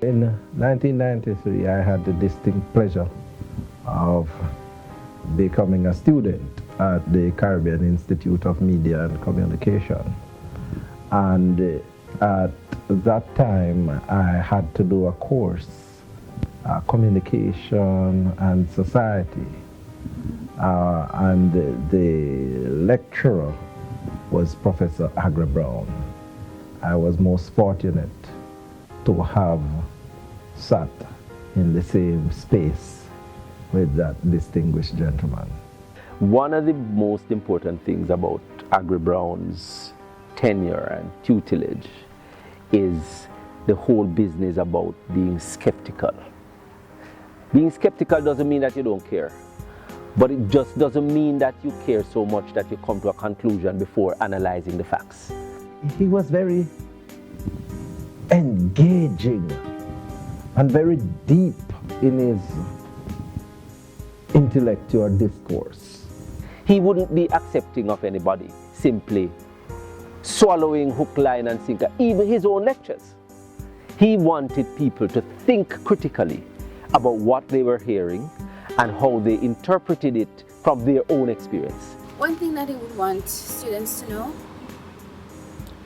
In 1993, I had the distinct pleasure of becoming a student at the Caribbean Institute of Media and Communication. And at that time, I had to do a course, Communication and Society. And the lecturer was Professor Aggrey. I was most fortunate to have sat in the same space with that distinguished gentleman. One of the most important things about Aggrey's tenure and tutelage is the whole business about being skeptical. Being skeptical doesn't mean that you don't care, but it just doesn't mean that you care so much that you come to a conclusion before analyzing the facts. He was very engaging and very deep in his intellectual discourse. He wouldn't be accepting of anybody simply swallowing hook, line and sinker, even his own lectures. He wanted people to think critically about what they were hearing and how they interpreted it from their own experience. One thing that he would want students to know,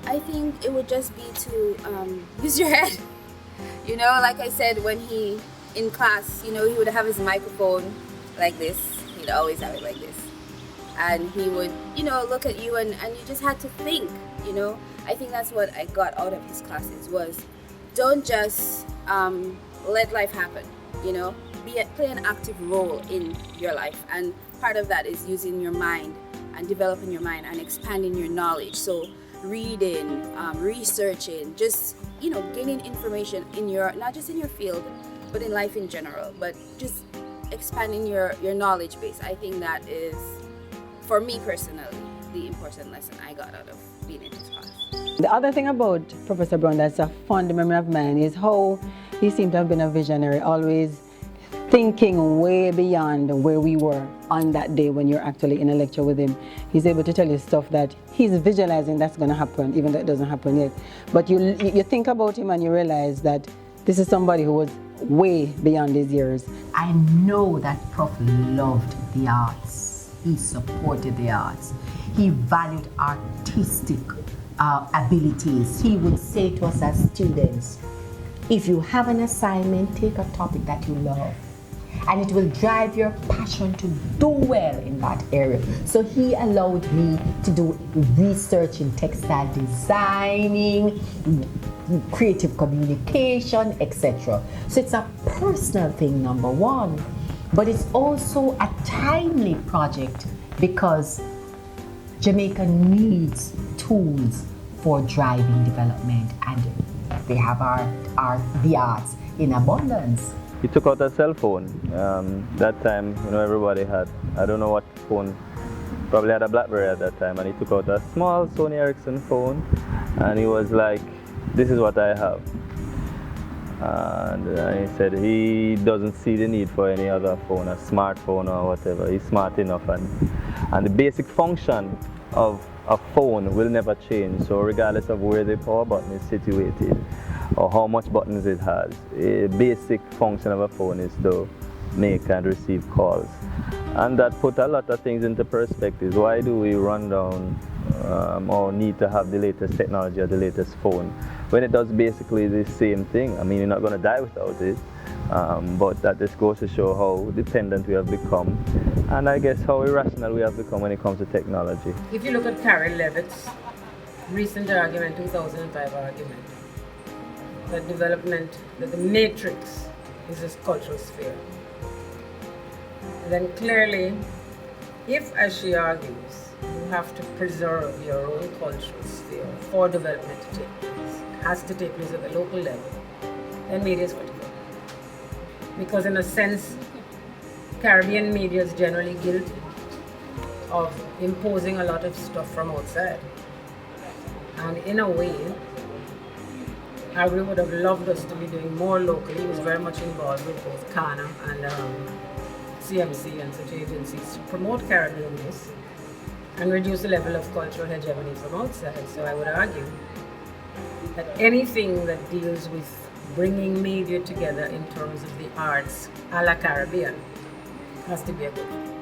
I think it would just be to use your head. You know, like I said, when he, in class, you know, he would have his microphone like this. He'd always have it like this. And he would, you know, look at you and you just had to think, you know. I think that's what I got out of his classes was don't just let life happen, you know. Play an active role in your life. And part of that is using your mind and developing your mind and expanding your knowledge. So reading, researching, just, you know, gaining information in your, not just in your field, but in life in general, but just expanding your knowledge base. I think that is, for me personally, the important lesson I got out of being in his class. The other thing about Professor Brown that's a fond memory of mine is how he seemed to have been a visionary, always thinking way beyond where we were on that day when you're actually in a lecture with him. He's able to tell you stuff that he's visualizing that's going to happen, even though it doesn't happen yet. But you think about him and you realize that this is somebody who was way beyond his years. I know that Prof loved the arts. He supported the arts. He valued artistic abilities. He would say to us as students, if you have an assignment, take a topic that you love. And it will drive your passion to do well in that area. So he allowed me to do research in textile designing, creative communication, etc. So it's a personal thing, number one, but it's also a timely project because Jamaica needs tools for driving development, and they have the arts in abundance. He took out a cell phone. That time, you know, everybody had, I don't know what phone, probably had a BlackBerry at that time, and he took out a small Sony Ericsson phone, and he was like, this is what I have. And he said he doesn't see the need for any other phone, a smartphone or whatever. He's smart enough, and the basic function of a phone will never change. So regardless of where the power button is situated or how much buttons it has, a basic function of a phone is to make and receive calls. And that put a lot of things into perspective. Why do we run down or need to have the latest technology or the latest phone when it does basically the same thing? I mean, you're not going to die without it, but that just goes to show how dependent we have become, and I guess how irrational we have become when it comes to technology. If you look at Carol Levitt's recent argument, 2005 argument, that development, that the matrix is this cultural sphere, then clearly, if, as she argues, you have to preserve your own cultural sphere for development to take place, it has to take place at the local level, then media is critical. Because in a sense, Caribbean media is generally guilty of imposing a lot of stuff from outside. And in a way, Aggrey would have loved us to be doing more locally. He was very much involved with both CANA and CMC and such agencies to promote Caribbeanness and reduce the level of cultural hegemony from outside. So I would argue that anything that deals with bringing media together in terms of the arts a la Caribbean has to be a good thing.